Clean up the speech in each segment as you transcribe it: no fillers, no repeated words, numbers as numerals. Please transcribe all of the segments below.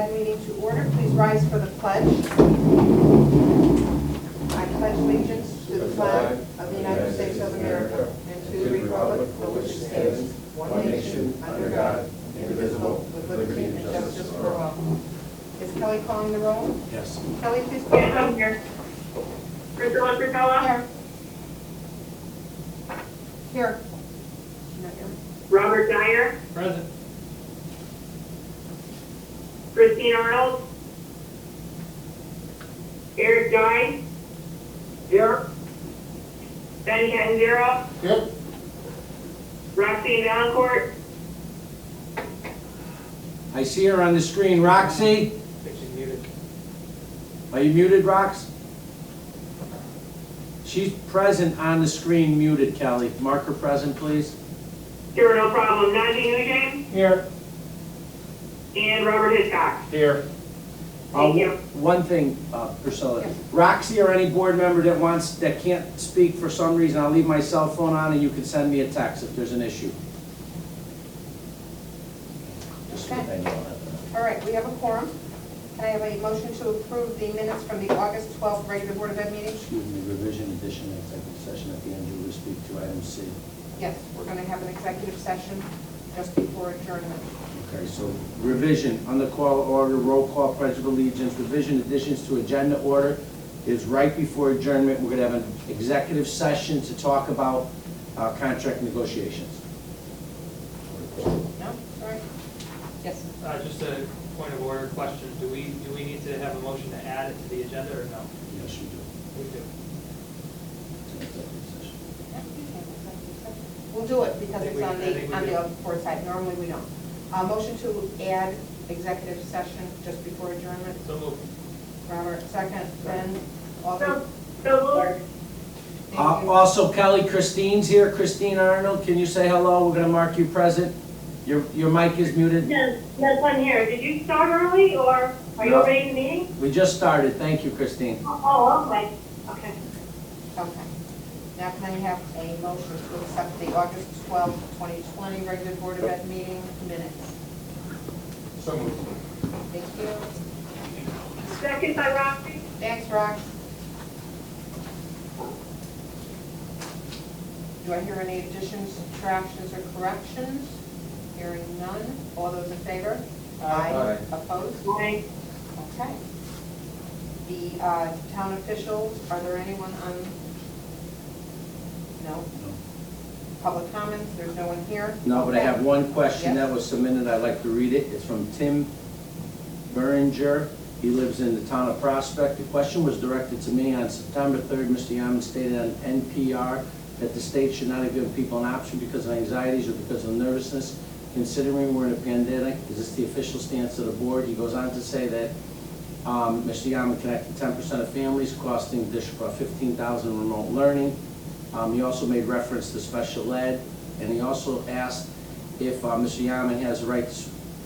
Meeting to order. Please rise for the pledge. I pledge allegiance to the flag of the United States of America and to the republic for which it stands, one nation, under God, indivisible, with liberty and justice for all. Is Kelly calling the roll? Yes. Kelly, please call the roll. I'm here. Priscilla Fritella? Here. Here. Not here. Robert Dyer? Present. Christine Arnold? Eric Dye? Here. Ben Catanzaro? Yep. Roxanne Valancourt? I see her on the screen. Roxy? I think she's muted. Are you muted, Rox? She's present on the screen, muted, Kelly. Mark her present, please. Sure, no problem. Najee Nugent? Here. And Robert Hitchcock? Here. Thank you. One thing, Priscilla. Yes. Roxy or any board member that can't speak for some reason, I'll leave my cell phone on and you can send me a text if there's an issue. Just so Okay. they know. All right, we have a quorum. Can I have a motion to approve the minutes from the August 12th regular Board of Ed meeting? Excuse me, revision, addition, executive session at the end, you will speak to item C. Yes, we're going to have an executive session just before adjournment. Okay, so revision, on the call order, roll call, pledge of allegiance, revision, additions to agenda order is right before adjournment. We're gonna have an executive session to talk about contract negotiations. No? Sorry? Yes. Just a point of order question, do we need to have a motion to add it to the agenda or no? Yes, you do. We do. It's an executive session. We'll do it because I think it's we on do. the board side. Normally we don't. Motion to add executive session just before adjournment. So moved. Robert, second. Ben, all those. So moved. Thank you. Also, Kelly, Christine's here. Christine Arnold, can you say hello? We're gonna mark you present. Your mic is muted. Yes, I'm here. Did you start early or are you No. already in the meeting? We just started. Thank you, Christine. Oh, okay. Okay. Okay. Now can I have a motion to accept the August 12th, 2020 regular Board of Ed meeting minutes? So moved. Thank you. Second by Roxy? Thanks, Rox. Do I hear any additions, subtractions, or corrections? Hearing none. All those in favor? Aye. Opposed? Aye. Okay. The town officials, are there anyone on? No? Public comments, there's no one here? No, but I Okay. have one question Yes. that was submitted, I'd like to read it. It's from Tim Beringer. He lives in the town of Prospect. The question was directed to me on September 3rd. Mr. Yaman stated on NPR that the state should not have given people an option because of anxieties or because of nervousness. Considering we're in a pandemic, is this the official stance of the board? He goes on to say that Mr. Yaman connected 10% of families, costing the district about $15,000 remote learning. He also made reference to special ed, and he also asked if Mr. Yaman has the right to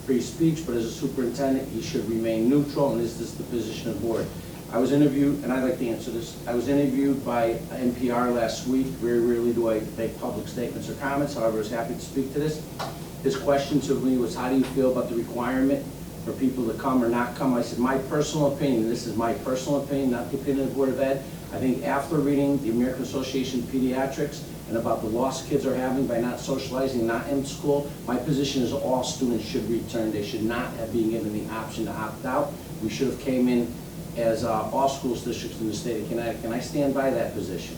free speech, but as a superintendent, he should remain neutral, and is this the position of the board? I was interviewed, and I'd like to answer this, I was interviewed by NPR last week. Very rarely do I make public statements or comments, however, I was happy to speak to this. His question to me was, how do you feel about the requirement for people to come or not come? I said, my personal opinion, this is my personal opinion, not the opinion of the Board of Ed. I think after reading the American Association of Pediatrics and about the loss kids are having by not socializing, not in school, my position is all students should return. They should not have been given the option to opt out. We should have came in as all schools districts in the state of Connecticut, and I stand by that position.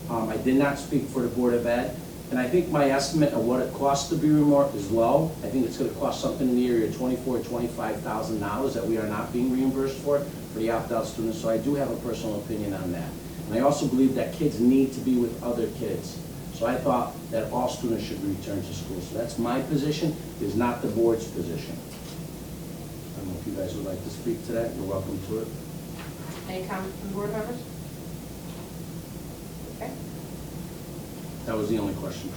I did not speak for the Board of Ed, and I think my estimate of what it costs to be remote is low. I think it's going to cost something in the area of $24,000 to $25,000 that we are not being reimbursed for the opt-out students, so I do have a personal opinion on that. And I also believe that kids need to be with other kids. So I thought that all students should return to school. So that's my position, it is not the board's position. I don't know if you guys would like to speak to that, you're welcome to it. Any comments from the board members? Okay, That was the only question.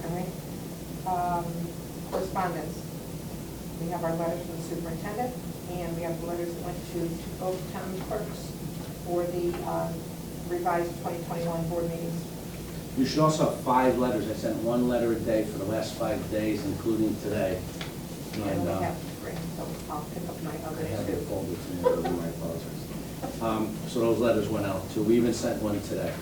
all right. Correspondence. We have our letters from the superintendent, and we have the letters that went to both town clerks for the revised 2021 board meetings. You should also have 5 letters. I sent 1 letter a day for the last 5 days, including today. And And we have 3. So I'll pick up my I other have it two. folded to me, I apologize. So those letters went out too. We even sent one today.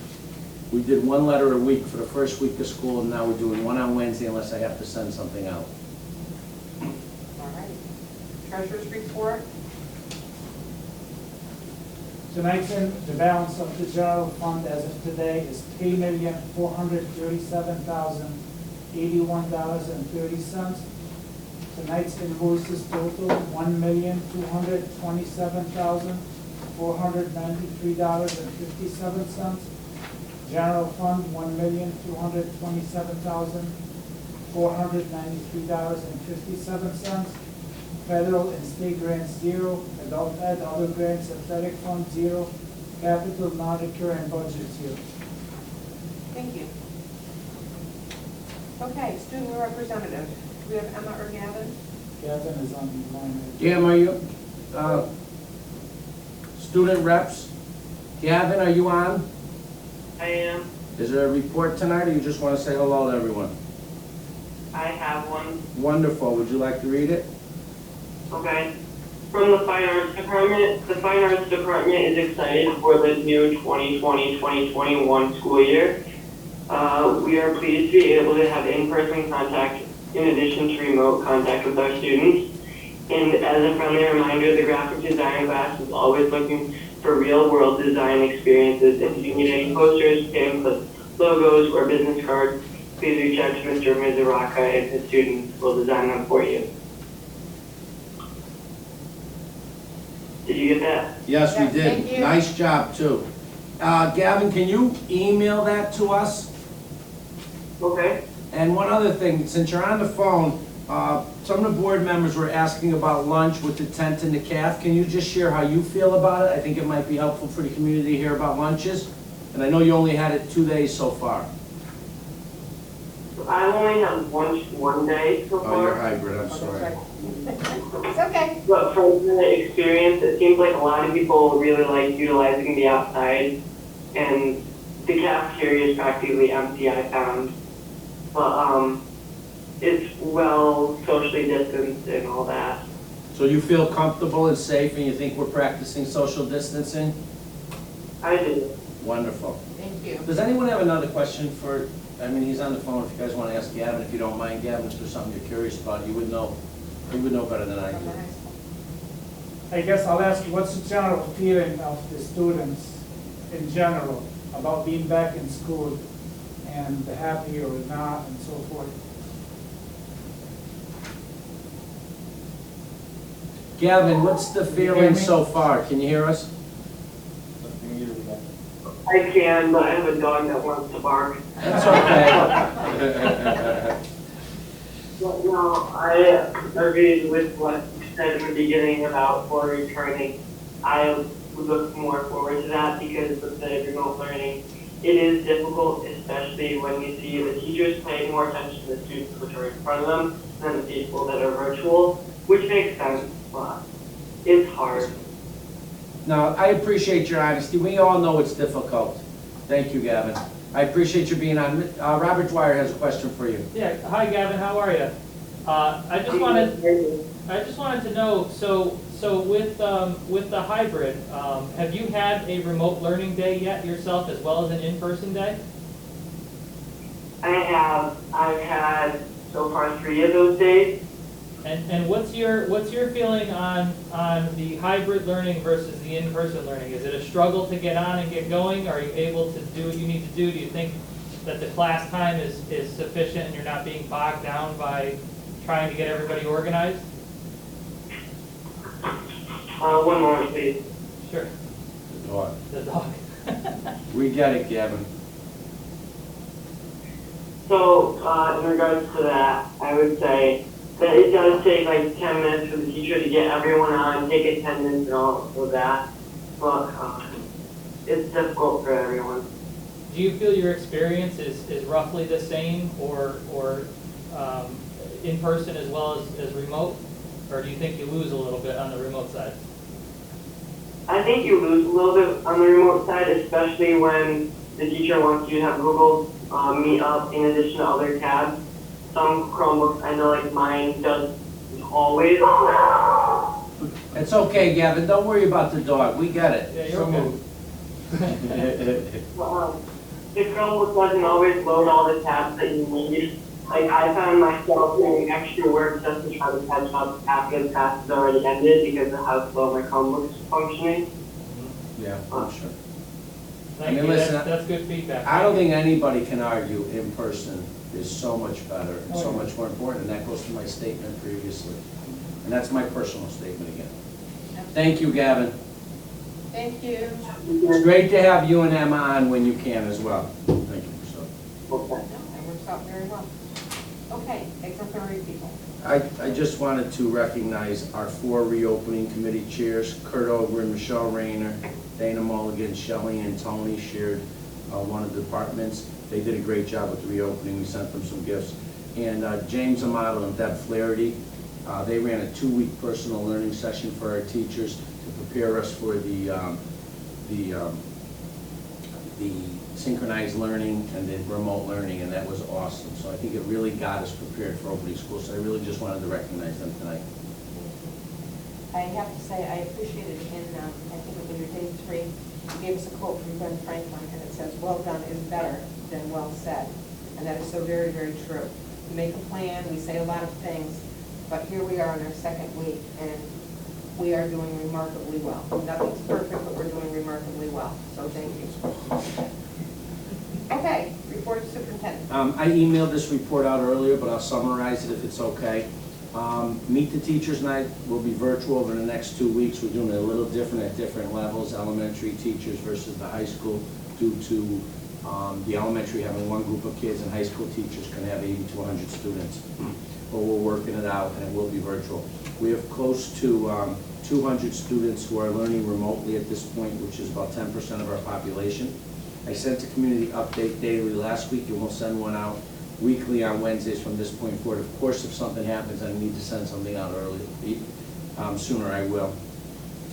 We did one letter a week for the first week of school, and now we're doing one on Wednesday unless I have to send something out. All right. Treasurer's report. Tonight's the balance of the general fund as of today is $3,437,081.30. Tonight's invoices total $1,227,493.57. General fund $1,227,493.57. Federal and state grants, 0. Adult ed, other grants, athletic fund, 0. Capital, non-recurrent budget, 0. Thank you. Okay, student representative. Do we have Emma or Gavin? Gavin is on the line. Jam, are you, student reps? Gavin, are you on? I am. Is there a report tonight, or you just want to say hello to everyone? I have one. Wonderful. Would you like to read it? Okay. From the Fine Arts Department, the Fine Arts Department is excited for the new 2020-2021 school year. We are pleased to be able to have in-person contact in addition to remote contact with our students. And as a friendly reminder, the graphic design class is always looking for real-world design experiences. If you need any posters, pamphlets, logos, or business cards, please reach out to Mr. Mizuraka and his students will design them for you. Did you get that? Yes, we Yes, did. thank you. Nice job, too. Gavin, can you email that to us? Okay. And one other thing, since you're on the phone, some of the board members were asking about lunch with the tent and the calf. Can you just share how you feel about it? I think it might be helpful for the community to hear about lunches. And I know you only had it 2 days so far. I only had one day so Oh, you're far. hybrid, I'm sorry. It's okay. But from the experience, it seems like a lot of people really like utilizing the outside, and the cafeteria is practically empty, I found. But it's well socially distanced and all that. So you feel comfortable and safe, and you think we're practicing social distancing? I do. Wonderful. Thank you. Does anyone have another question for, I mean, he's on the phone, if you guys want to ask Gavin, if you don't mind, Gavin, if there's something you're curious about, you would know better than I do. I guess I'll ask, what's the general feeling of the students in general about being back in school, and happy or not, and so forth? Gavin, what's the feeling so far? Can you hear us? I can, but I have a dog that wants to bark. That's okay. But no, I agreed with what you said in the beginning about for returning. I would look more forward to that because with the remote learning, it is difficult, especially when you see the teachers paying more attention to the students which are in front of them than the people that are virtual, which makes sense, but it's hard. No, I appreciate your honesty. We all know it's difficult. Thank you, Gavin. I appreciate you being on. Robert Dwyer has a question for you. Yeah, hi Gavin, how are you? I just wanted to know, so with the hybrid, have you had a remote learning day yet yourself as well as an in-person day? I've had so far 3 of those days. And what's your feeling on the hybrid learning versus the in-person learning? Is it a struggle to get on and get going? Are you able to do what you need to do? Do you think that the class time is sufficient and you're not being bogged down by trying to get everybody organized? One moment, please. Sure. The dog. The dog. We get it, Gavin. So, in regards to that, I would say that it does take like 10 minutes for the teacher to get everyone on, take attendance and all of that. But it's difficult for everyone. Do you feel your experience is roughly the same or in person as well as remote? Or do you think you lose a little bit on the remote side? I think you lose a little bit on the remote side, especially when the teacher wants you to have Google Meet up in addition to other tabs. Some Chromebooks, I know like mine does always, It's okay, Gavin, don't worry about the dog, we get it. Yeah, you're okay. The Chromebook doesn't always load all the tabs that you need. Like, I found myself doing extra work just to try to catch up after the class has already ended because of how slow my Chromebook's functioning. Yeah, I'm sure. Thank I mean, you, listen, that's good feedback. I don't think anybody can argue in person is so much better and so Oh, yeah. much more important, and that goes to my statement previously. And that's my personal statement again. Thank you, Gavin. Thank you. It's great to have you and Emma on when you can as well. Thank you, so. Okay. That works out very well. Okay, exemplary people. I just wanted to recognize our 4 reopening committee chairs, Kurt Ogren, Michelle Rayner, Dana Mulligan, Shelley and Tony shared one of the departments. They did a great job with the reopening. We sent them some gifts. And James Amato and Deb Flaherty, they ran a 2-week personal learning session for our teachers to prepare us for the synchronized learning and the remote learning, and that was awesome. So I think it really got us prepared for opening school, so I really just wanted to recognize them tonight. I have to say, I appreciated in, I think it was your day 3, you gave us a quote from Ben Franklin, and it says, "Well done is better than well said." And that is so very, very true. We make a plan, we say a lot of things, but here we are in our 2nd week, and we are doing remarkably well. Nothing's perfect, but we're doing remarkably well, so thank you. Okay, report to superintendent. I emailed this report out earlier, but I'll summarize it if it's okay. Meet the Teachers Night will be virtual over the next 2 weeks. We're doing it a little different at different levels, elementary teachers versus the high school, due to the elementary having 1 group of kids and high school teachers can have 80 to 100 students. But we're working it out, and it will be virtual. We have close to 200 students who are learning remotely at this point, which is about 10% of our population. I sent a community update daily last week, and we'll send one out weekly on Wednesdays from this point forward. Of course, if something happens, I need to send something out early, sooner I will.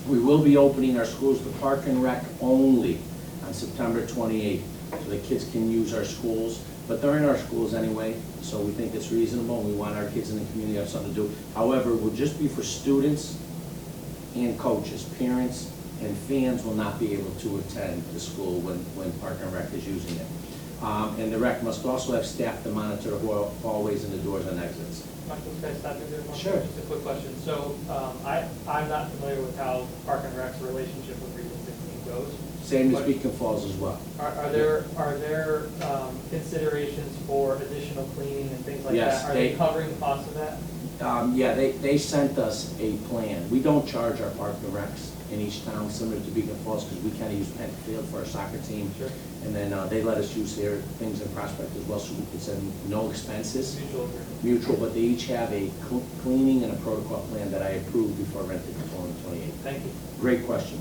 We will be opening our schools to Park and Rec only on September 28th, so the kids can use our schools. But they're in our schools anyway, so we think it's reasonable, and we want our kids in the community to have something to do. However, it will just be for students and coaches. Parents and fans will not be able to attend the school when Park and Rec is using it. And the rec must also have staff to monitor the hallways and the doors and exits. Michael, can I stop you there? for a Sure. moment? Just a quick question. So, I'm not familiar with how Park and Rec's relationship with Region 16 goes. Same as Beacon Falls as well. Are there considerations for additional cleaning and things like Yes, that? Are they covering the cost of that? Yeah, they sent us a plan. We don't charge our Park and Recs in each town, similar to Beacon Falls, because we kind of use Penn Field for our soccer team. Sure. And then they let us use their things in Prospect as well, so we could send no expenses. Mutual agreement. Mutual, but they each have a cleaning and a protocol plan that I approved before I rented the 28th. Thank you. Great question.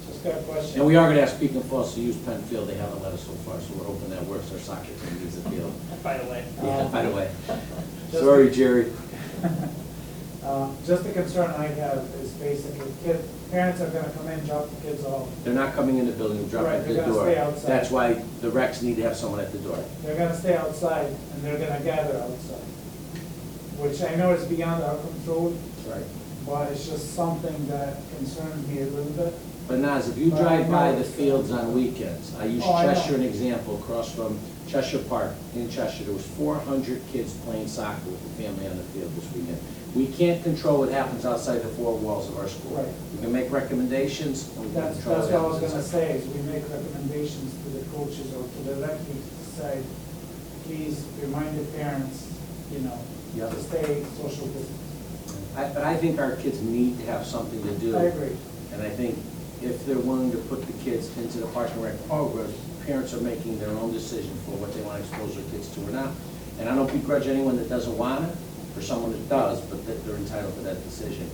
Just got a question. And we are going to ask Beacon Falls to use Penn Field. They haven't let us so far, so we're hoping that works. Our soccer team needs the field. By the way. Yeah, by the way. Just- Sorry, Jerry. Just the concern I have is basically parents are gonna come in, drop the kids off. They're not coming in the building, drop Right, at the they're gonna door. stay outside. That's why the recs need to have someone at the door. They're gonna stay outside and they're gonna gather outside, which I know is beyond our control, Right. but it's just something that concerns me a little bit. But Naz, if you But I drive by know the it's- fields on weekends, I use Oh, I know. Cheshire an example, across from Cheshire Park in Cheshire, there was 400 kids playing soccer with the family on the field this weekend. We can't control what happens outside the 4 walls of our school. Right. We can make recommendations, and we can That's control what what I was happens gonna inside. say, is we make recommendations to the coaches or to the rec teams to say, please remind the parents, Yep. to stay social distance. But I think our kids need to have something to do. I agree. And I think if they're willing to put the kids into the Park and Rec programs, parents are making their own decision for what they want to expose their kids to or not. And I don't begrudge anyone that doesn't want it, or someone that does, but that they're entitled to that decision.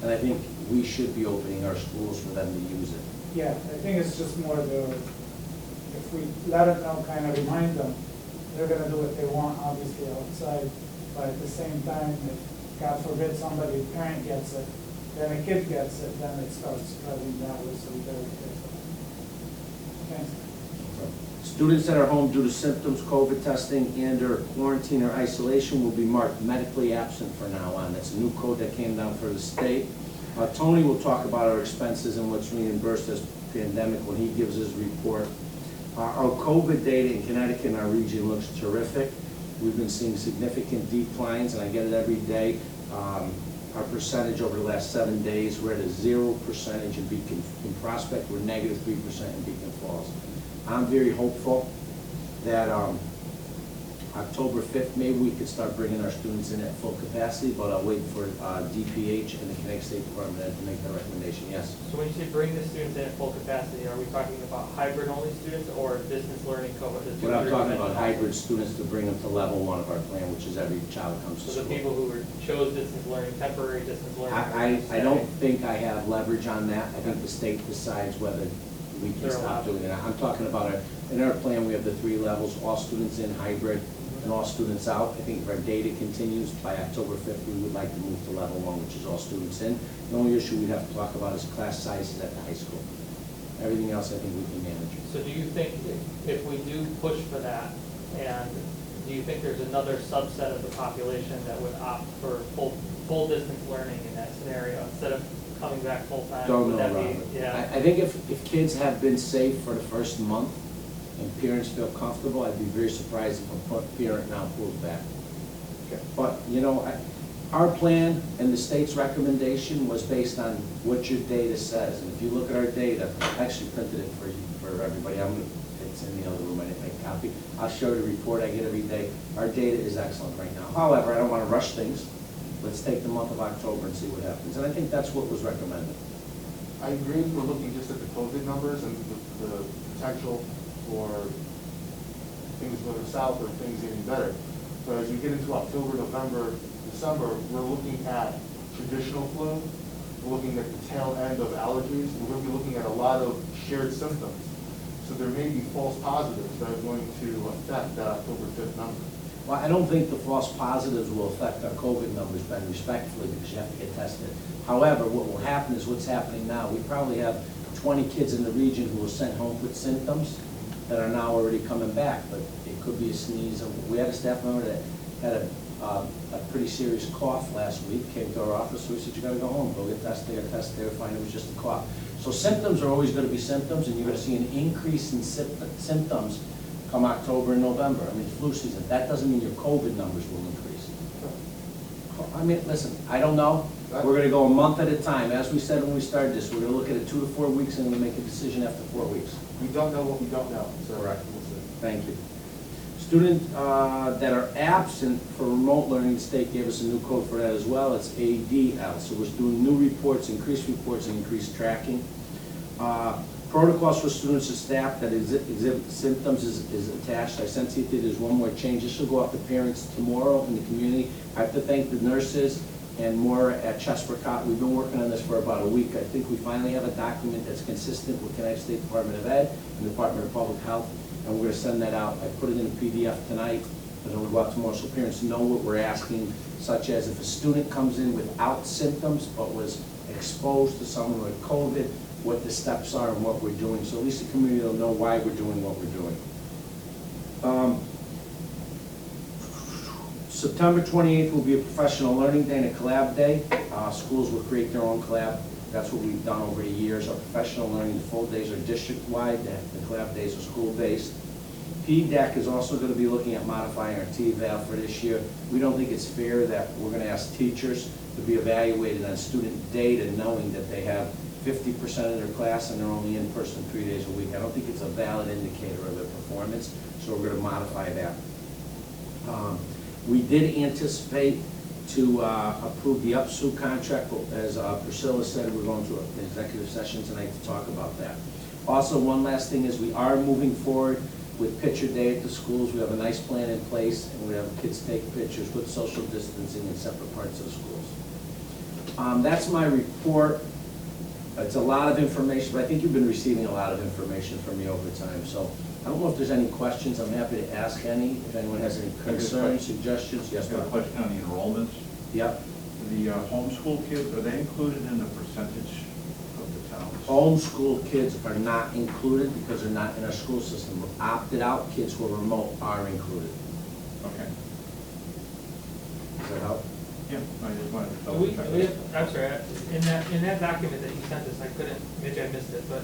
And I think we should be opening our schools for them to use it. Yeah, I think it's just more if we let them know, kind of remind them, they're gonna do what they want, obviously, outside. But at the same time, if, God forbid, somebody, parent gets it, then a kid gets it, then it starts spreading that way, so we better be careful. Thanks. Students that are home due to symptoms, COVID testing, and/or quarantine or isolation will be marked medically absent from now on. That's a new code that came down for the state. Tony will talk about our expenses and what's reimbursed as pandemic when he gives his report. Our COVID data in Connecticut and our region looks terrific. We've been seeing significant declines, and I get it every day. Our percentage over the last 7 days, we're at a 0% in Beacon, in Prospect, we're negative 3% in Beacon Falls. I'm very hopeful that October 5th, maybe we could start bringing our students in at full capacity, but I'll wait for DPH and the Connecticut State Department to make that recommendation, yes. So when you say bring the students in at full capacity, are we talking about hybrid-only students or distance learning cohort? What I'm talking about, hybrid students to bring them to level 1 of our plan, which is every child comes to So school. the people who chose distance learning, temporary distance learning. I don't think I have leverage on that. I think the state decides whether we can They're stop allowed. doing it. I'm talking about, in our plan, we have the 3 levels, all students in hybrid and all students out. I think if our data continues, by October 5th, we would like to move to level 1, which is all students in. The only issue we'd have to talk about is class sizes at the high school. Everything else, I think we can manage. So do you think if we do push for that, and do you think there's another subset of the population that would opt for full distance learning in that scenario instead of coming back full time? Don't know, Would that be- Robert. Yeah. I think if kids have been safe for the first month and parents feel comfortable, I'd be very surprised if a parent now pulls back. But, you know, our plan and the state's recommendation was based on what your data says. And if you look at our data, I actually printed it for everybody. It's in the other room, I didn't make a copy. I'll show the report I get every day. Our data is excellent right now. However, I don't want to rush things. Let's take the month of October and see what happens. And I think that's what was recommended. I agree, we're looking just at the COVID numbers and the potential for things going south or things getting better. But as we get into October, November, December, we're looking at traditional flu, we're looking at the tail end of allergies, we're going to be looking at a lot of shared symptoms. So there may be false positives that are going to affect that October 5th number. Well, I don't think the false positives will affect our COVID numbers, Ben, respectfully, because you have to get tested. However, what will happen is what's happening now. We probably have 20 kids in the region who were sent home with symptoms that are now already coming back, but it could be a sneeze. We had a staff member that had a pretty serious cough last week, came to our office, so we said, you gotta go home, go get tested, they got tested, they were fine, it was just a cough. So symptoms are always gonna be symptoms, and you're gonna see an increase in symptoms come October and November. I mean, flu season, that doesn't mean your COVID numbers will increase. I mean, listen, I don't know. We're gonna go a month at a time. As we said when we started this, we're gonna look at it 2 to 4 weeks and we'll make a decision after 4 weeks. We don't know what we don't know, so. Correct. We'll see. Thank you. Students that are absent for remote learning, the state gave us a new code for that as well. It's ADL. So we're doing new reports, increased reports, and increased tracking. Protocols for students and staff that exhibit symptoms is attached. I sent you, there's one more change. This will go up to parents tomorrow in the community. I have to thank the nurses and more at Chesper-Cott. We've been working on this for about a week. I think we finally have a document that's consistent with Connecticut State Department of Ed and the Department of Public Health, and we're gonna send that out. I put it in a PDF tonight, and it'll go out tomorrow, so parents know what we're asking, such as if a student comes in without symptoms but was exposed to someone with COVID, what the steps are and what we're doing, so at least the community will know why we're doing what we're doing. September 28th will be a professional learning day and a collab day. Schools will create their own collab. That's what we've done over the years. Our professional learning, the full days are district-wide, the collab days are school-based. PDAC is also going to be looking at modifying our T-eval for this year. We don't think it's fair that we're going to ask teachers to be evaluated on student data knowing that they have 50% of their class and they're only in person 3 days a week. I don't think it's a valid indicator of their performance, so we're going to modify that. We did anticipate to approve the UPSU contract, but as Priscilla said, we're going to an executive session tonight to talk about that. Also, one last thing is we are moving forward with picture day at the schools. We have a nice plan in place, and we have kids take pictures with social distancing in separate parts of the schools. That's my report. It's a lot of information, but I think you've been receiving a lot of information from me over time. So I don't know if there's any questions. I'm happy to ask any. If anyone has any concerns, suggestions. Yes, I've got a Bob? question on the enrollments. Yep. The homeschool kids, are they included in the percentage of the towns? Homeschool kids are not included because they're not in our school system. Opted out kids who are remote are included. Okay. Does that help? Yeah, I just wanted to We, double check. I'm sorry, in that document that you sent us, I couldn't, maybe I missed it, but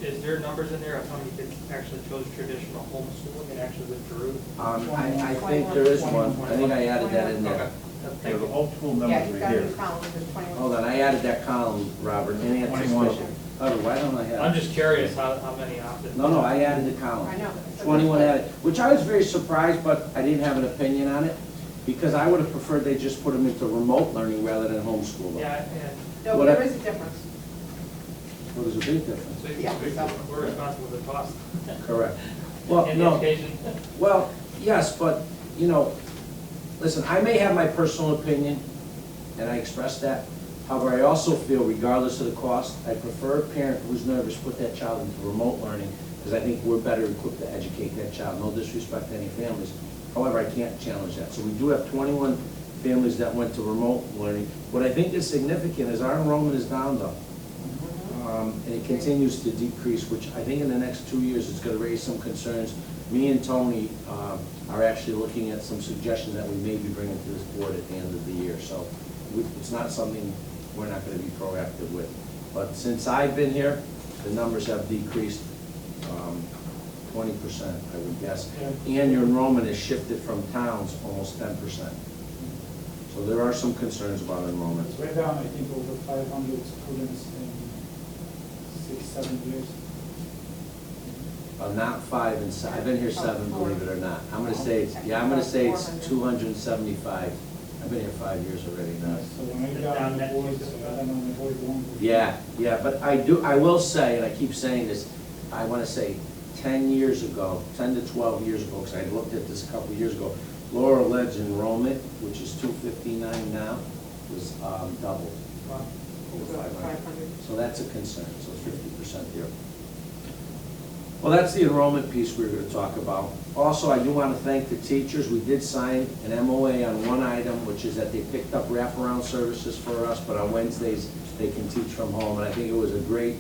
is there numbers in there of how many kids actually chose traditional homeschooling and actually withdrew? I think there is one. I think I added that in Okay, there. Yeah, thank the you. whole school Yeah, numbers you've are got a here. new column, there's 21. Hold on, I added that column, Robert, in 21. anticipation. Oh, why don't I have? I'm just curious how many opted. No, I added the column. I know. 21 added, which I was very surprised, but I didn't have an opinion on it, because I would have preferred they just put them into remote learning rather than homeschooling. Yeah, No, What there I- is a difference. Well, there's a big difference. so Yeah, so- we're responsible for the cost. Correct. Well, And the no, education. well, yes, but, listen, I may have my personal opinion, and I express that. However, I also feel regardless of the cost, I prefer a parent who's nervous put that child into remote learning, because I think we're better equipped to educate that child. No disrespect to any families. However, I can't challenge that. So we do have 21 families that went to remote learning. What I think is significant is our enrollment is down though. And it continues to decrease, which I think in the next 2 years is gonna raise some concerns. Me and Tony are actually looking at some suggestions that we may be bringing to this board at the end of the year. So it's not something we're not gonna be proactive with. But since I've been here, the numbers have decreased 20%, I would guess. And your enrollment has shifted from towns almost 10%. So there are some concerns about enrollment. It's way down, I think, over 500 students in 6-7 years. Not 5 and 7, I've been here 7, believe it or not. I'm gonna say, I'm gonna say it's 275. I've been here 5 years already now. So when I got on the board, so I don't know, my board won't. Yeah, but I will say, and I keep saying this, I wanna say 10 years ago, 10 to 12 years ago, because I looked at this a couple of years ago, Laurel Ledge enrollment, which is 259 now, was doubled. Wow. Over 500. 500. So that's a concern, so it's 50% there. Well, that's the enrollment piece we were gonna talk about. Also, I do wanna thank the teachers. We did sign an MOA on one item, which is that they picked up wraparound services for us, but on Wednesdays, they can teach from home. And I think it was a great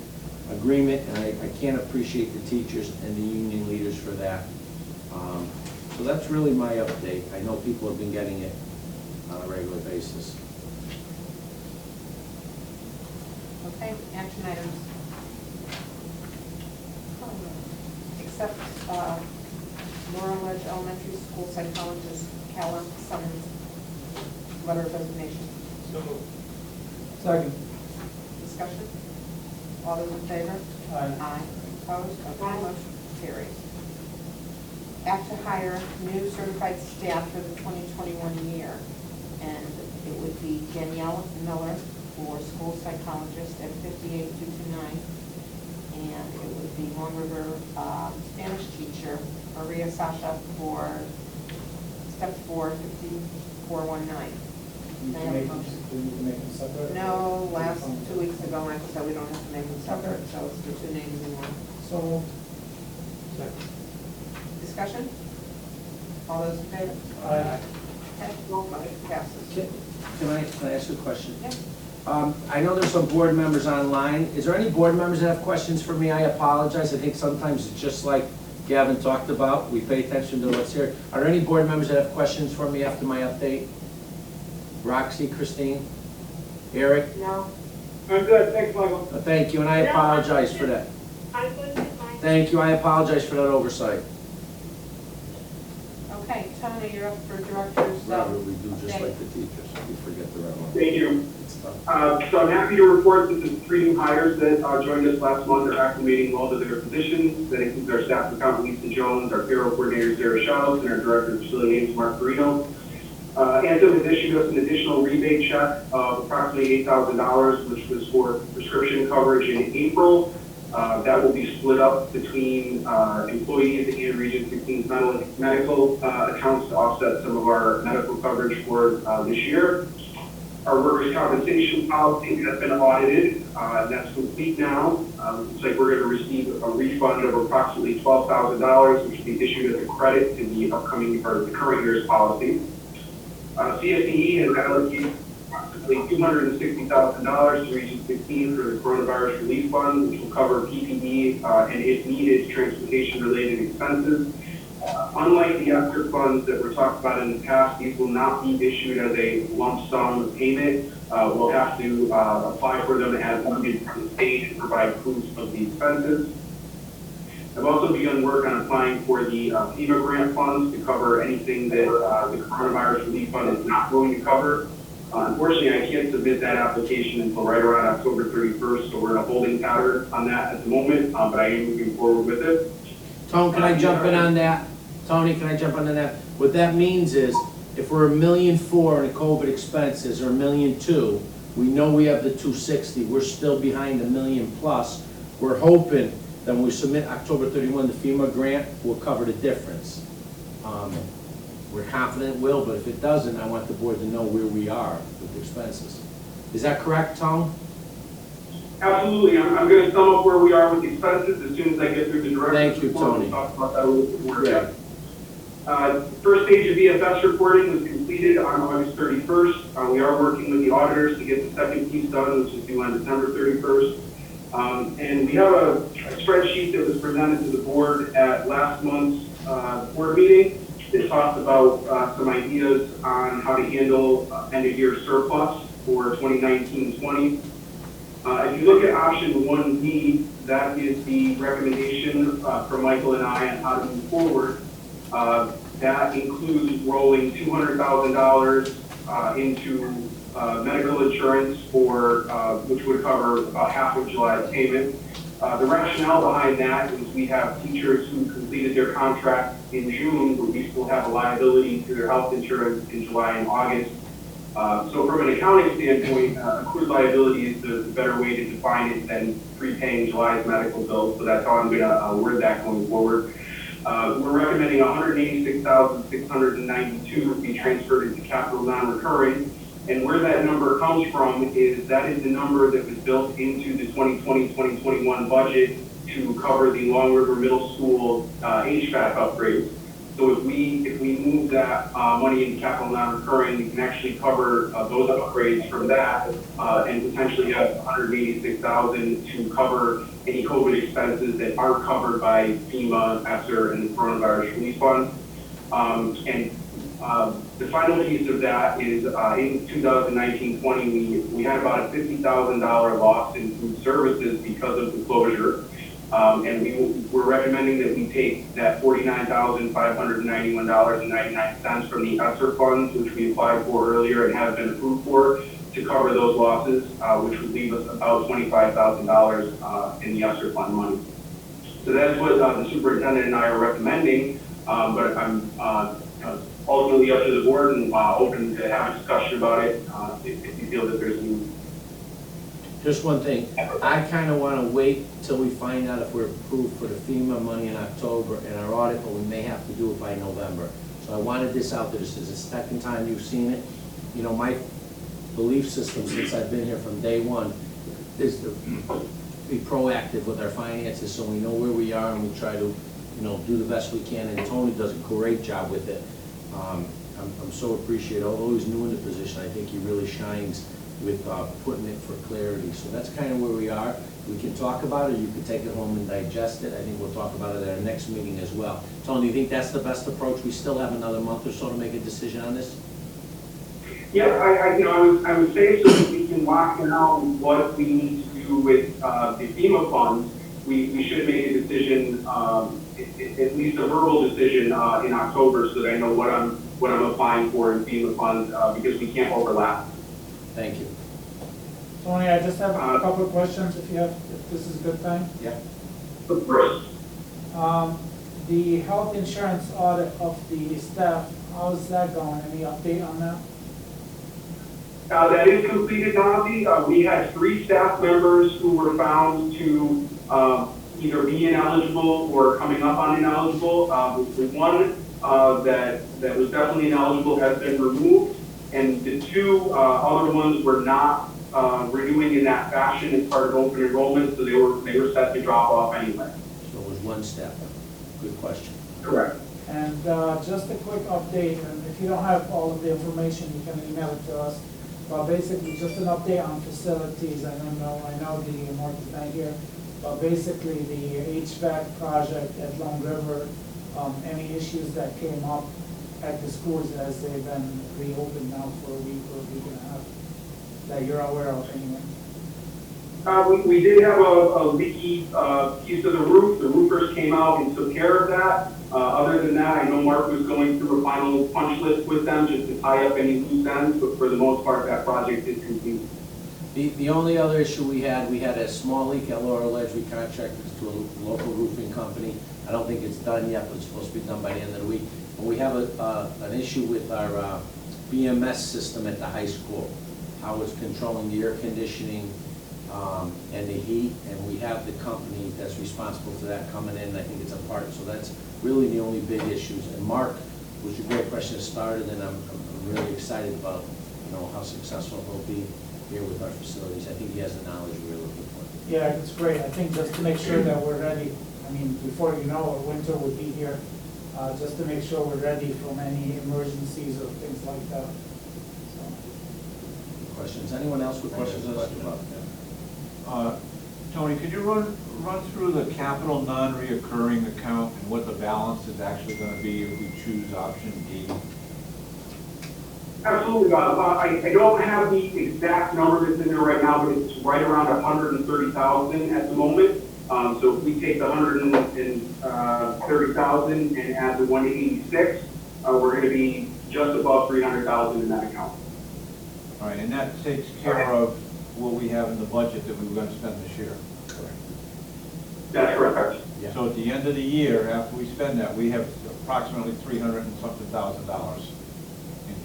agreement, and I can't appreciate the teachers and the union leaders for that. So that's really my update. I know people have been getting it on a regular basis. Okay, action items. Accept Laurel Ledge Elementary School psychologist Calla Summons letter of resignation. So moved. Second. Discussion? All those in favor? Aye. Opposed? Okay, motion carries. Act to hire new certified staff for the 2021 year. And it would be Danielle Miller for school psychologist at 58,229. And it would be Long River Spanish teacher, Maria Sasha, for step 4, 5419. You can make them, do you need to make them separate? No, last 2 weeks ago, I said we don't have to make them separate, so it's the 2 names in one. So, Discussion? All those in favor? aye. Okay, motion passes. Can I ask a question? Yeah. I know there's some board members online. Is there any board members that have questions for me? I apologize. I think sometimes it's just like Gavin talked about. We pay attention to what's here. Are there any board members that have questions for me after my update? Roxy, Christine, Eric? No. I'm good, thanks, Michael. Thank you, and I apologize for that. I'm good, fine. Thank you, I apologize for that oversight. Okay, Tony, you're up for director's. Robert, we do just like the teachers. We forget the right one. Thank you. It's tough. So I'm happy to report that the 3 new hires that joined us last month are acclimating well to their positions. That includes our staff accountant Lisa Jones, our payroll coordinator Sarah Schaus, and our director of facilities Mark Carino. Anthem has issued us an additional rebate check of approximately $8,000, which was for prescription coverage in April. That will be split up between employees and Region 16's medical accounts to offset some of our medical coverage for this year. Our workers' compensation policy has been audited. That's complete now. Looks like we're going to receive a refund of approximately $12,000, which will be issued as a credit to the upcoming or the current year's policy. CSDE has allocated approximately $260,000 to Region 16 for the Coronavirus Relief Fund, which will cover PPE and, if needed, transportation-related expenses. Unlike the ESSER funds that were talked about in the past, these will not be issued as a lump sum payment. We'll have to apply for them as needed from the state and provide proofs of the expenses. I've also begun work on applying for the FEMA grant funds to cover anything that the coronavirus relief fund is not going to cover. Unfortunately, I can't submit that application until right around October 31st, so we're in a holding pattern on that at the moment, but I am moving forward with it. Tony, can I jump in on that? Tony, can I jump into that? What that means is, if we're $1.4 million in the COVID expenses, or $1.2 million, we know we have the 260, we're still behind $1 million plus. We're hoping that when we submit October 31, the FEMA grant will cover the difference. We're confident it will, but if it doesn't, I want the board to know where we are with the expenses. Is that correct, Tom? Absolutely. I'm going to sum up where we are with the expenses as soon as I get through the director's Thank you, report. Tony. We'll talk about that a little bit more. Yeah. First stage of VFS reporting was completed on August 31st. We are working with the auditors to get the second piece done, which is due on December 31st. And we have a spreadsheet that was presented to the board at last month's board meeting. It talks about some ideas on how to handle end-of-year surplus for 2019-20. If you look at option 1B, that is the recommendation from Michael and I on how to move forward. That includes rolling $200,000 into medical insurance for which would cover about half of July's payment. The rationale behind that is we have teachers who completed their contract in June, but we still have a liability to their health insurance in July and August. So from an accounting standpoint, accrued liability is the better way to define it than prepaying July's medical bills. So that's how I'm going to word that going forward. We're recommending $186,692 be transferred into capital non-recurring. And where that number comes from is that is the number that was built into the 2020-2021 budget to cover the Long River Middle School HVAC upgrades. So if we move that money into capital non-recurring, we can actually cover those upgrades from that and potentially have $186,000 to cover any COVID expenses that aren't covered by FEMA, ESSER, and the Coronavirus Relief Fund. The final piece of that is in 2019-20, we had about a $50,000 loss in food services because of the closure. And we're recommending that we take that $49,591.99 from the ESSER funds, which we applied for earlier and have been approved for, to cover those losses, which would leave us about $25,000 in the ESSER fund money. So that's what the superintendent and I are recommending, but I'm ultimately up to the board and open to have a discussion about it if you feel that there's need. Just one thing, I kind of want to wait till we find out if we're approved for the FEMA money in October and our audit, but we may have to do it by November. So I wanted this out there. This is the second time you've seen it. You know, my belief system since I've been here from day one is to be proactive with our finances so we know where we are and we try to, you know, do the best we can. And Tony does a great job with it. I'm so appreciative. Although he's new in the position, I think he really shines with putting it for clarity. So that's kind of where we are. We can talk about it, you can take it home and digest it. I think we'll talk about it at our next meeting as well. Tony, do you think that's the best approach? We still have another month or so to make a decision on this? Yeah, I would say so that we can lock down what we need to do with the FEMA funds. We should make a decision, at least a verbal decision in October, so that I know what I'm applying for in FEMA funds because we can't overlap. Thank you. Tony, I just have a couple of questions if this is a good time. Yeah. But first, The health insurance audit of the staff, how's that going? Any update on that? that is completed, Nancy. We had 3 staff members who were found to either be ineligible or coming up on ineligible. The one that was definitely ineligible has been removed, and the 2 other ones were not renewing in that fashion as part of open enrollment, so they were set to drop off anyway. So it was one step. Good question. Correct. And just a quick update, and if you don't have all of the information, you can email it to us. But basically, just an update on facilities. I know the Mark is not here, but basically the HVAC project at Long River any issues that came up at the schools as they've been reopened now for a week or a week and a half, that you're aware of anyway? We did have a leaky piece of the roof. The roofers came out and took care of that. Other than that, I know Mark was going through a final punch list with them just to tie up any loose ends, but for the most part, that project is complete. The only other issue we had a small leak at Laurel Ledge. We contracted to a local roofing company. I don't think it's done yet, but it's supposed to be done by the end of the week. And we have an issue with our BMS system at the high school, how it's controlling the air conditioning and the heat, and we have the company that's responsible for that coming in. I think it's a part, so that's really the only big issues. And Mark, was a great question that started, and I'm really excited about, how successful he'll be here with our facilities. I think he has the knowledge we're looking for. Yeah, it's great. I think just to make sure that we're ready, I mean, before you know it, winter would be here, just to make sure we're ready from any emergencies or things like that. So, Questions? Anyone else with questions? Tony, could you run through the capital non-reoccurring account and what the balance is actually going to be if we choose option D? Absolutely, Bob. I don't have the exact number that's in there right now, but it's right around 130,000 at the moment. So if we take the 130,000 and add the 186, we're going to be just above 300,000 in that account. All right, and that takes care of what we have in the budget that we were going to spend this year. Correct. That's correct. Yeah. So at the end of the year, after we spend that, we have approximately $300,000 and something in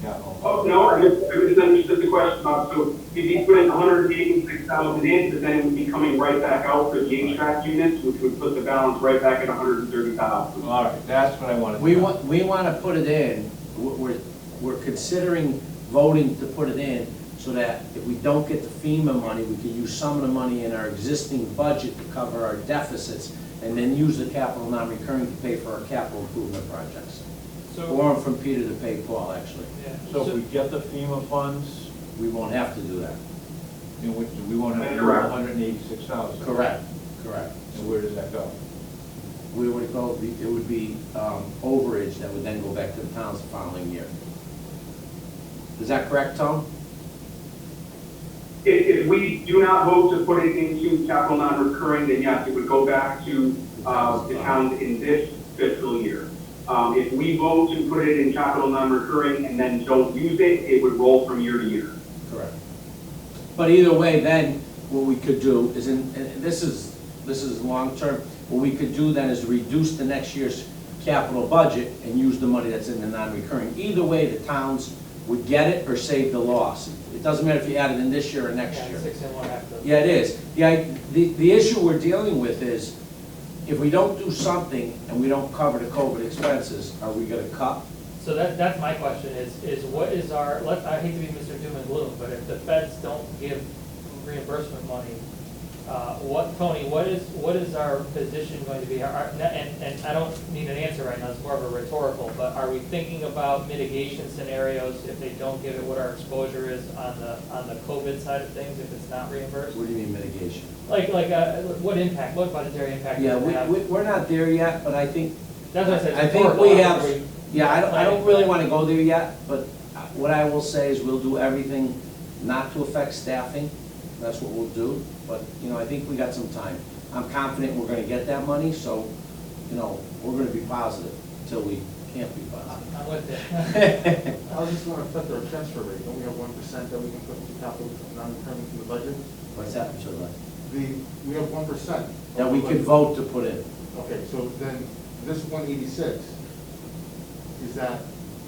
capital. Oh, no, I misunderstood the question, Bob. So if you put in 186,000 in, but then it would be coming right back out for the HVAC units, which would put the balance right back at 130,000. All right, that's what I wanted to We know. want to put it in, we're considering voting to put it in so that if we don't get the FEMA money, we can use some of the money in our existing budget to cover our deficits and then use the capital non-recurring to pay for our capital improvement projects. So, Or from Peter to pay Paul, actually. yeah. So if we get the FEMA funds, We won't have to do that. in which we won't have to do Correct. 186,000. Correct. And where does that go? We would go, it would be overage that would then go back to the towns the following year. Is that correct, Tom? If we do not vote to put it into capital non-recurring, then yes, it would go back to the towns in this fiscal year. If we vote to put it in capital non-recurring and then don't use it, it would roll from year to year. Correct. But either way, then, what we could do is, and this is long-term, what we could do then is reduce the next year's capital budget and use the money that's in the non-recurring. Either way, the towns would get it or save the loss. It doesn't matter if you add it in this year or next Yeah, year. 6 and 1 half. Yeah, it is. The issue we're dealing with is, if we don't do something and we don't cover the COVID expenses, are we gonna cut? So that's my question is what is our, I hate to be Mr. Doom and Gloom, but if the feds don't give reimbursement money, Tony, what is our position going to be? And I don't need an answer right now, it's more of a rhetorical, but are we thinking about mitigation scenarios if they don't give it, what our exposure is on the COVID side of things if it's not reimbursed? What do you mean mitigation? Like what impact, what budgetary impact Yeah, does it have? we're not there yet, but I think, That's what I said. I think rhetorical. we have, Are we- yeah, I don't really wanna go there yet, but what I will say is we'll do everything not to affect staffing. That's what we'll do, but, I think we got some time. I'm confident we're gonna get that money, so, we're gonna be positive until we can't be positive. I'm with it. How does this want to affect our transfer rate? Don't we have 1% that we can put into capital non-recurring from the budget? What's that, Mr. Lett? We have 1%. That we could vote to put in. Okay, so then this 186,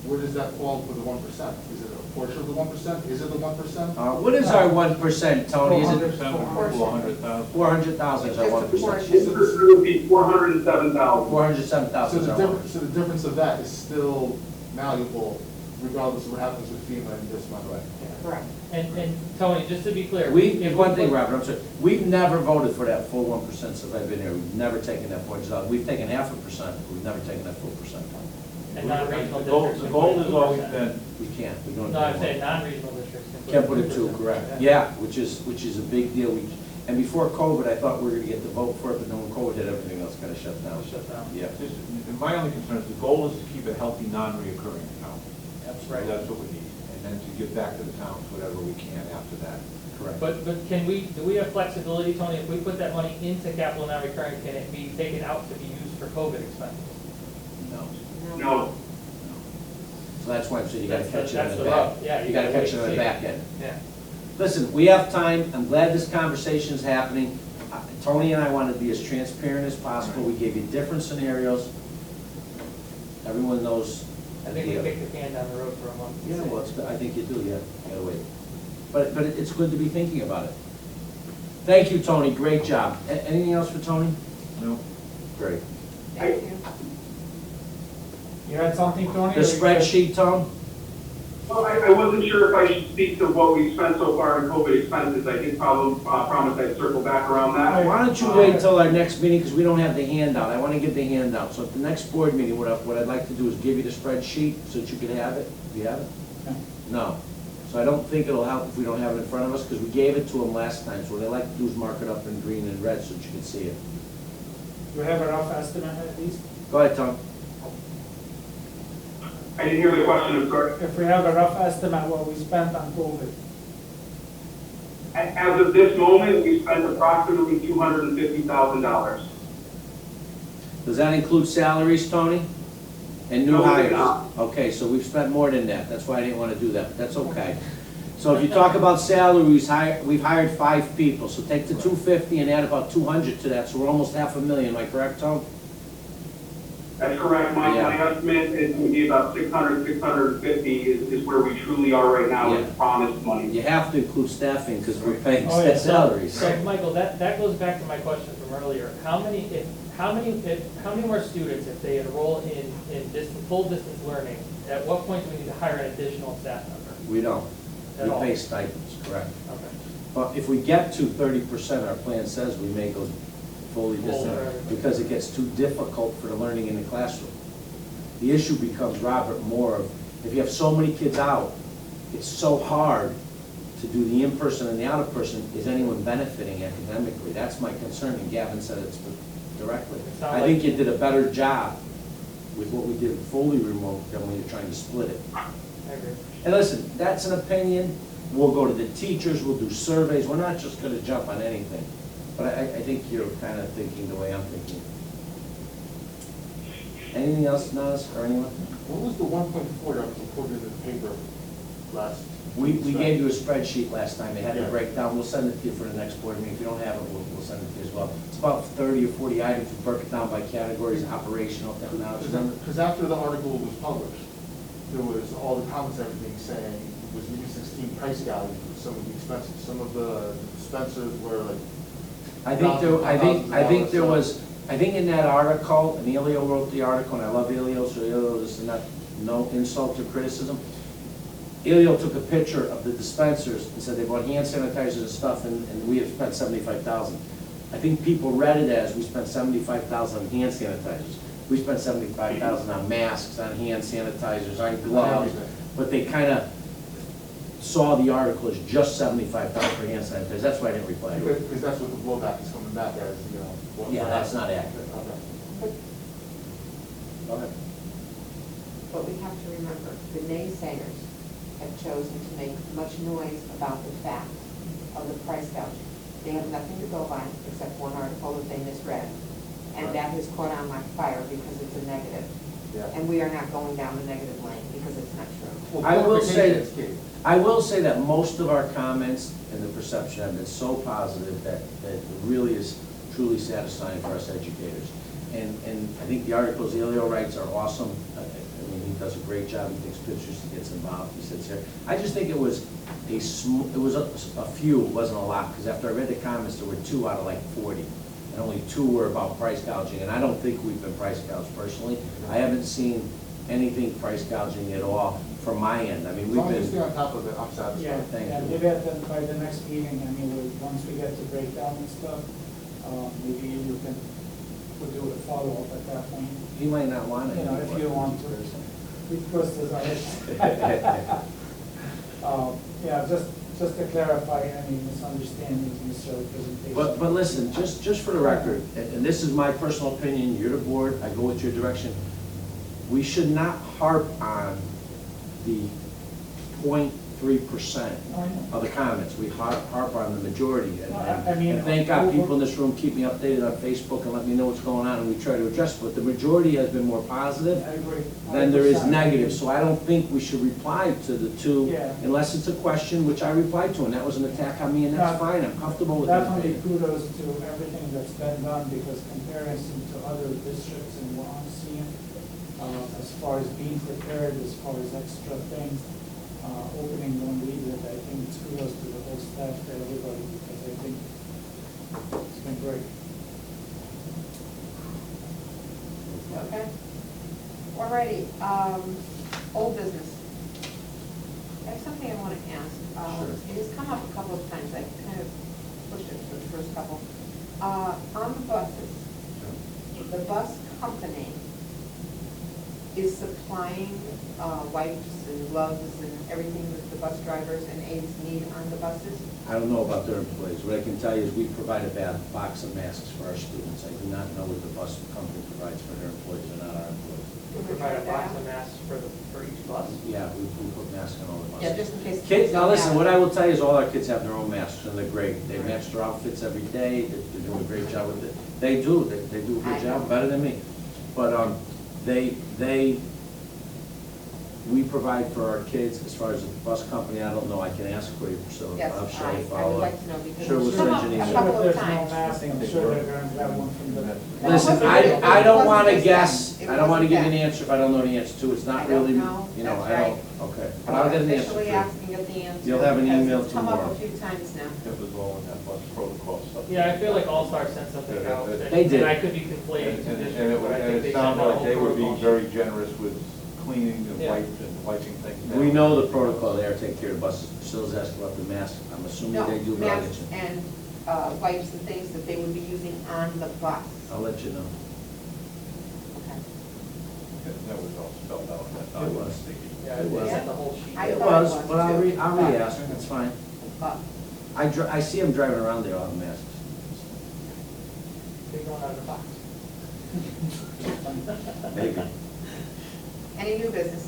where does that fall for the 1%? Is it a portion of the 1%? Is it the 1%? What is our 1%, Tony? Is it 400,000. 400,000 is our 1%? This would be 407,000. 407,000 is our 1%. So the difference of that is still malleable regardless of what happens with FEMA in this month, right? Correct. And Tony, just to be clear. If one thing, Robert, I'm sorry, we've never voted for that full 1% since I've been here. We've never taken that 400,000. We've taken 0.5%, but we've never taken that full percent. And non-regional The goal districts. the can goal put has it always 2%. been, We can't, we don't. No, I'm saying non-regional districts Can't put it 2, 2%. correct. Yeah, which is a big deal. And before COVID, I thought we were gonna get the vote for it, but then when COVID hit, everything else kind of shut down. Shut down. Yeah. just And my only concern is the goal is to keep a healthy, non-reoccurring account. That's That's what we need, and then to give back to the towns whatever we can after that. Correct. But do we have flexibility, Tony, if we put that money into capital non-recurring, can it be taken out to be used for COVID expenses? No. No, So that's why I'm saying you gotta That's catch it the in the back. rub. Yeah, You gotta wait catch it and in the see. back end. Yeah. Listen, we have time. I'm glad this conversation is happening. Tony and I wanted to be as transparent as possible. We gave you different scenarios. Everyone knows. I think we kicked the can down the road for a month. Yeah, well, I think you do, yeah. You gotta wait. But it's good to be thinking about it. Thank you, Tony. Great job. Anything else for Tony? No? Great. Thank you. You had something, Tony? The spreadsheet, Tom? well, I wasn't sure if I should speak to what we spent so far in COVID expenses. I did promise I'd circle back around that. Why don't you wait till our next meeting, because we don't have the handout. I want to get the handout. So at the next board meeting, what I'd like to do is give you the spreadsheet so that you can have it. Do you have it? No. So I don't think it'll help if we don't have it in front of us, because we gave it to them last time. So what they like to do is mark it up in green and red so that you can see it. Do you have a rough estimate at least? Go ahead, Tom. I didn't hear the question, I'm sorry. If we have a rough estimate what we spent on COVID? As of this moment, we spent approximately $250,000. Does that include salaries, Tony? And new No, it does hires? not. Okay, so we've spent more than that. That's why I didn't want to do that, but that's okay. So if you talk about salaries, we've hired 5 people. So take the 250 and add about 200 to that, so we're almost $500,000. Am I correct, Tom? That's correct. My estimate is going to be about 600, 650 is where we truly are right now with promised money. You have to include staffing because we're paying Oh, yeah. salaries. So, Michael, that goes back to my question from earlier. How many more students, if they enroll in full distance learning, at what point do we need to hire an additional staff member? We don't. At We all? pay stipends, correct. Okay. But if we get to 30%, our plan says we may go fully distant because it gets too difficult for the learning in the classroom. The issue becomes, Robert, more of, if you have so many kids out, it's so hard to do the in-person and the out-of-person. Is anyone benefiting academically? That's my concern, and Gavin said it directly. I think you did a better job with what we did fully remote than when you're trying to split it. I agree. And listen, that's an opinion. We'll go to the teachers, we'll do surveys. We're not just gonna jump on anything. But I think you're kind of thinking the way I'm thinking. Anything else, Naz, or anyone? What was the 1.4 that was reported in the paper last? We gave you a spreadsheet last time. They had to Yeah. break down. We'll send it to you for the next board meeting. If you don't have it, we'll send it to you as well. It's about 30 or 40 items. We broke it down by categories, operational, technology. Because after the article was published, there was all the comments and everything saying it was maybe 16 price gouging for some of the expenses. Some of the dispensers were like, I think in that article, and Elio wrote the article, and I love Elio, so Elio is not, no insult or criticism. Elio took a picture of the dispensers and said they bought hand sanitizers and stuff, and we have spent $75,000. I think people read it as we spent $75,000 on hand sanitizers. We spent $75,000 on masks, on hand sanitizers, on gloves, but they kind of saw the article as just $75,000 for hand sanitizers. That's why I didn't reply to it. because that's what the blowback is coming back as, you know. Yeah, that's not accurate. Okay. Go ahead. But we have to remember, the naysayers have chosen to make much noise about the fact of the price gouging. They have nothing to go by except one article that they misread. And that has caught on like fire because it's a negative. Yeah. And we are not going down the negative lane because it's not true. Well, I will say clarification is key. I will say that most of our comments and the perception have been so positive that it really is truly satisfying for us educators. And I think the articles Elio writes are awesome. I mean, he does a great job. He takes pictures, he gets involved, he sits there. I just think it was a few, it wasn't a lot, because after I read the comments, there were 2 out of like 40. And only 2 were about price gouging, and I don't think we've been price gouged personally. I haven't seen anything price gouging at all from my end. I mean, As we've long as you stay been, on top of it, I'm satisfied. Yeah, Thank yeah, you. maybe by the next meeting, I mean, once we get to breakdown and stuff, maybe you can, we'll do a follow-up at that point. he might not want it. You know, if you want to. We cross this out. Yeah, just just to clarify any misunderstandings in the presentation. But listen, just for the record, and this is my personal opinion, you're the board, I go with your direction. We should not harp on the 0.3% Oh, I know. of the comments. We harp on the majority. And- I mean, And thank God people in this room keep me updated on Facebook and let me know what's going on, and we try to address it. But the majority has been more positive I agree. than there is 100%. negative. So I don't think we should reply to the two Yeah. unless it's a question, which I replied to, and that was an attack on me, and that's No, fine. I'm comfortable with that. Definitely kudos to everything that's been done, because comparison to other districts and what I'm seeing, as far as being prepared, as far as extra things, opening one leader, I think it's kudos to the whole staff, to everybody, because I think it's been great. Okay. Alrighty, old business. I have something I want to ask. It has come up a couple of times, I kind of pushed it for the first couple. On the buses, the bus company is supplying wipes and gloves and everything that the bus drivers and aides need on the buses? I don't know about their employees. What I can tell you is we provide a box of masks for our students. I do not know what the bus company provides for their employees or not our employees. Can we Provide a track box that? of masks for each bus? Yeah, we put masks on all the buses. Yeah, just in case. Kids, now don't listen, have what it. I will tell you is all our kids have their own masks, and they're great. They match their outfits every day, they're doing a great job with it. They do a I good know. job, better than me. But, we provide for our kids, as far as the bus company, I don't know, I can ask for you, so Yes, I'm sure I we'll would follow up. like to know, because Sure, we'll it's come send up you an a email. Sure, couple if of there's no times. mask, I'm sure they're going to have one from the. No, Listen, it wasn't- I don't it wanna wasn't guess, this I don't wanna time. It give you wasn't an answer if I don't know the answer to, it's I not don't really, know. you know, That's I don't, right. okay. that. But I'll get an answer for Officially you. asking at the answer. You'll have an because email it's come up tomorrow. a few times now. It was all in that bus protocol stuff. Yeah, I feel like All-Star sent something Yeah, out. They did. And I could be conflating two And districts, it but I and think it they sent sounded out a like whole they were being protocol. very generous with cleaning and Yeah. wiping things down. We know the protocol there, take care of buses. Priscilla's asking about the mask, I'm assuming No, they do, but I'll let masks you. and wipes and things that they would be using on the bus. I'll let you know. Okay. That was all spelled out in that It document. was. Yeah, It was. they sent the whole sheet. I It thought it was, was but I'll too, I'll but- re-ask, it's fine. But I see them driving around there on masks. They're going out of the box. Maybe. any new business?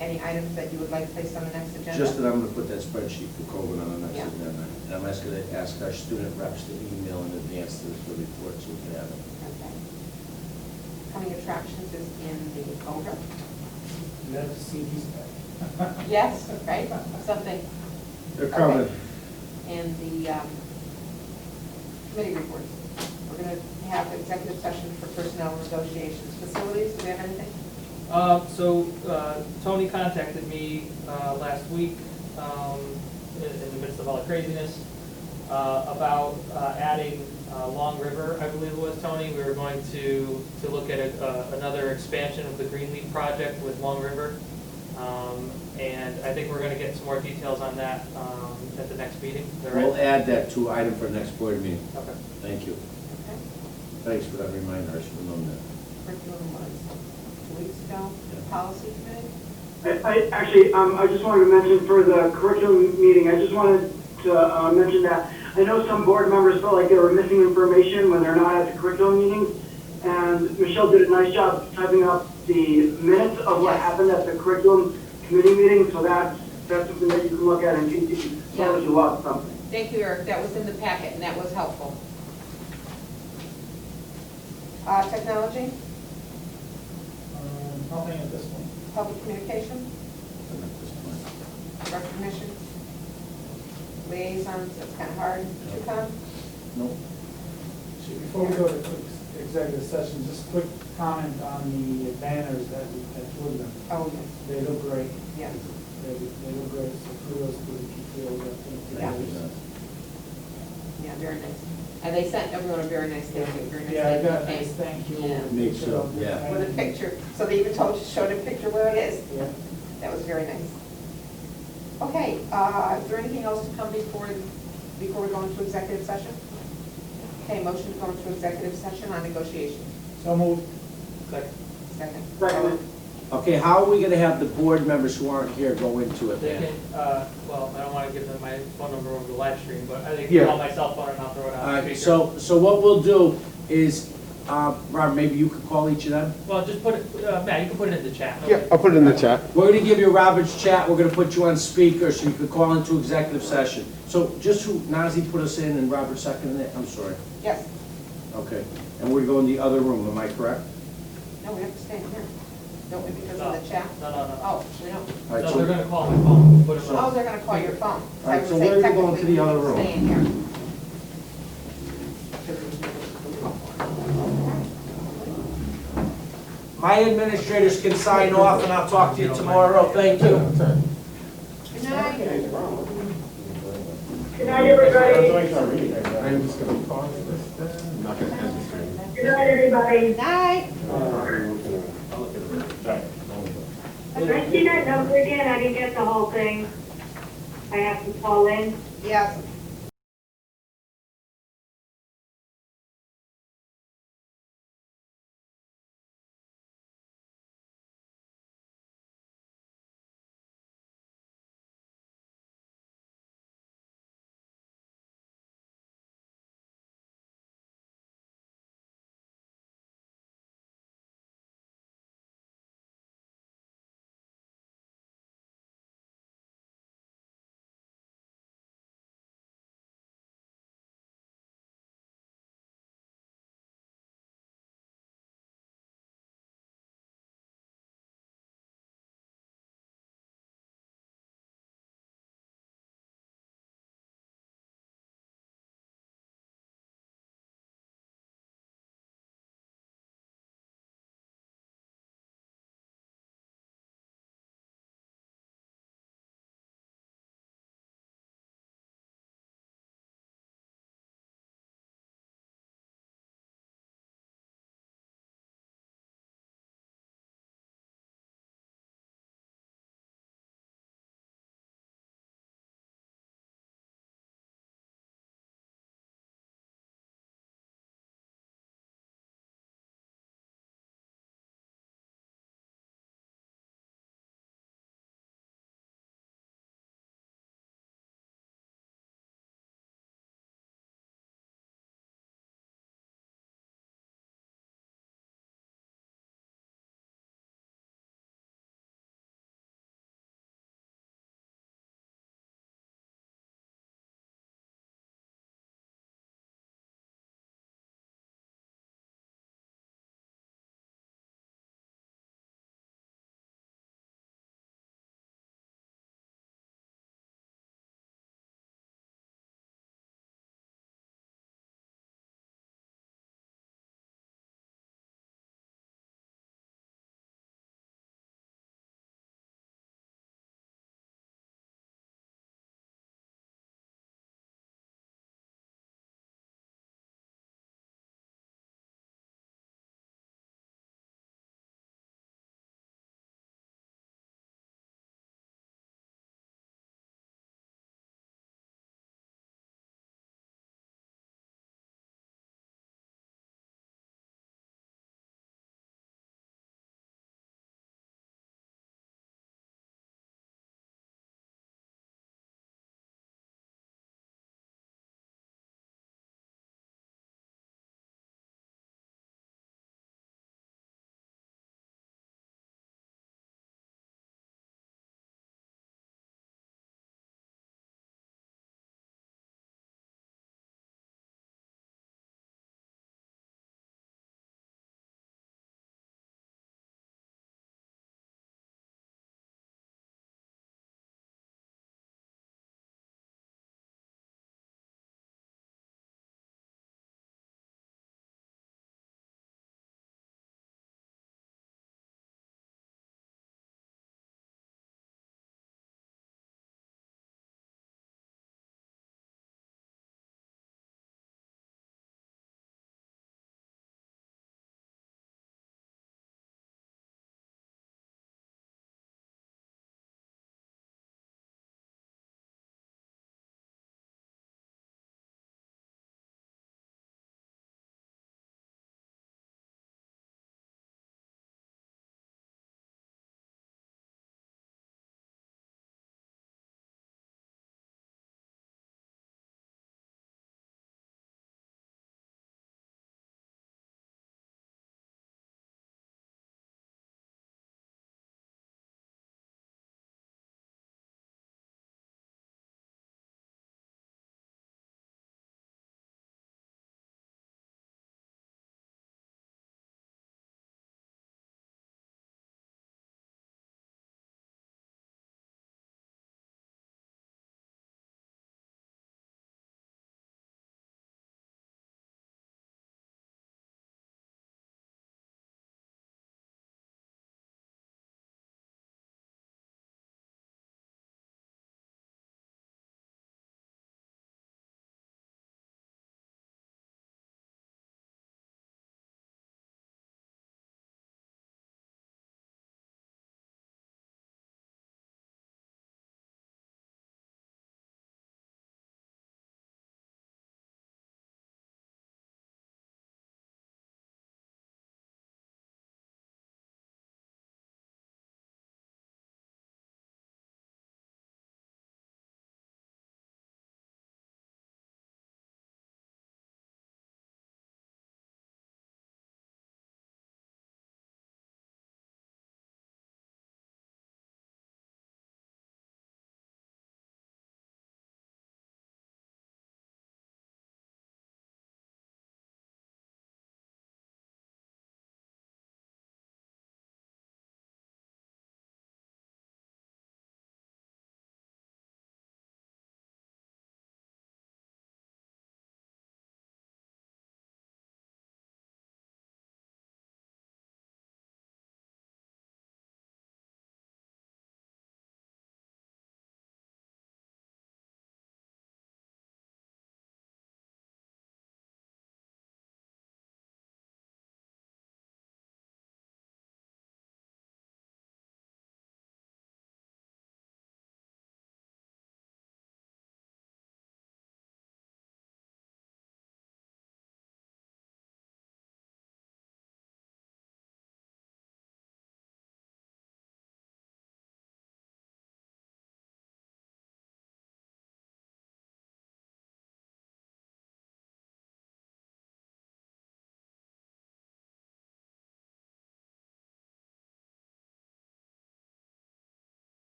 Any items that you would like placed on the next agenda? Just that I'm gonna put that spreadsheet for COVID on the next Yeah. agenda. And I'm asking to ask our student reps to email in advance to the report so we can have it. Okay. Coming attractions is in the folder. Love to see these guys. Yes, right, something. They're coming. Okay. And the committee reports. We're going to have executive session for personnel negotiations. Facilities, do we have anything? Tony contacted me last week in the midst of all the craziness about adding Long River, I believe it was, Tony. We were going to look at another expansion of the Greenleaf project with Long River. And I think we're going to get some more details on that at the next meeting. Is that right? We'll add that to item for next board meeting. Okay. Thank you. Okay. Thanks for that reminder, I should have known that. Curriculum was 2 weeks ago. Yeah. Policy committee? I just wanted to mention for the curriculum meeting, I just wanted to mention that I know some board members felt like they were missing information when they're not at the curriculum meetings. And Michelle did a nice job typing up the minutes of what Yes. happened at the curriculum committee meeting. So that's something that you can look at and see if you feel like you lost something. Thank you, Eric. That was in the packet, and that was helpful. Technology, Nothing at this point. public communication, And at this point. recognition, liaisons, that's kind of hard to come. Nope. Before we go to quick executive session, just quick comment on the banners that Woodland. Oh, yes, They look great. yes. They look great, so kudos to the PTO that put Yeah. together. Yeah, very nice. And they sent everyone a very nice thank you, very nice. Yeah, I got a thank you nice cake thank you. Yeah. Me too, yeah. with a picture, so they even showed a picture where it is. Yeah. That was very nice. Okay, is there anything else to come before we go into executive session? Okay, motion to go into executive session on negotiations. So moved. Second. Second. Second. Okay, how are we gonna have the board members who aren't here go into it They then? can, well, I don't wanna give them my phone number over the live stream, but I think Yeah. call my cell phone and I'll throw it All on right, speaker. so what we'll do is, Rob, maybe you could call each of them? Well, just put it, Matt, you can put it in the chat. Yeah, I'll put it in the chat. We're gonna give you Robert's chat, we're gonna put you on speaker so you could call into executive session. So just who, Nazi put us in and Robert seconded it, I'm sorry. Yes. Okay, and we're going to the other room, am I correct? No, we have to stay in here. Don't we, because of the chat? No, no, no. Oh, we don't. All right, No, so- they're gonna call my phone, put it Oh, on. they're gonna call your phone. All right, I would so say we're gonna go into technically the we other need to room. Stay in here. My administrators can sign off and I'll talk to you tomorrow, thank you. Good night. Good night, everybody. I'm just gonna pause this then. I'm not gonna end the stream. Good night, everybody. Night. Can I see that number again? I didn't get the whole thing. I have to call in. Yes.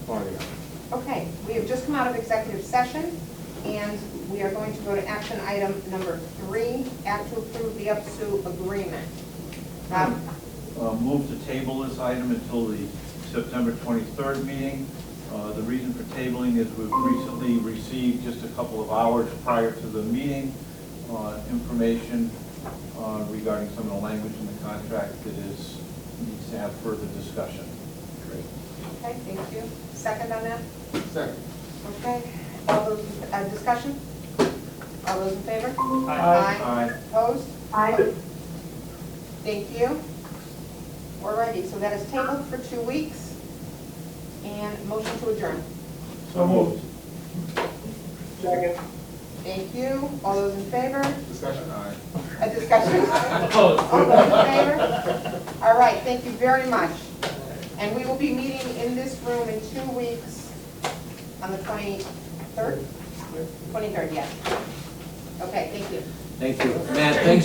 finding out. Okay, we have just come out of executive session, and we are going to go to action item number 3, act to approve the UPSU agreement. Rob? Move to table this item until the September 23rd meeting. The reason for tabling is we've recently received, just a couple of hours prior to the meeting, information regarding some of the language in the contract that needs to have further discussion. Okay, thank you. Second on that? Second. Okay, all those, discussion? All those in favor? Aye. Opposed? Aye. Thank you. We're ready, so that is tabled for 2 weeks. And motion to adjourn. So moved. Second. Thank you. All those in favor? Discussion? Aye. A discussion? Opposed? All those in favor? All right, thank you very much. And we will be meeting in this room in 2 weeks on the 23rd? 23rd, yes. Okay, thank you. Thank you. Matt, thanks for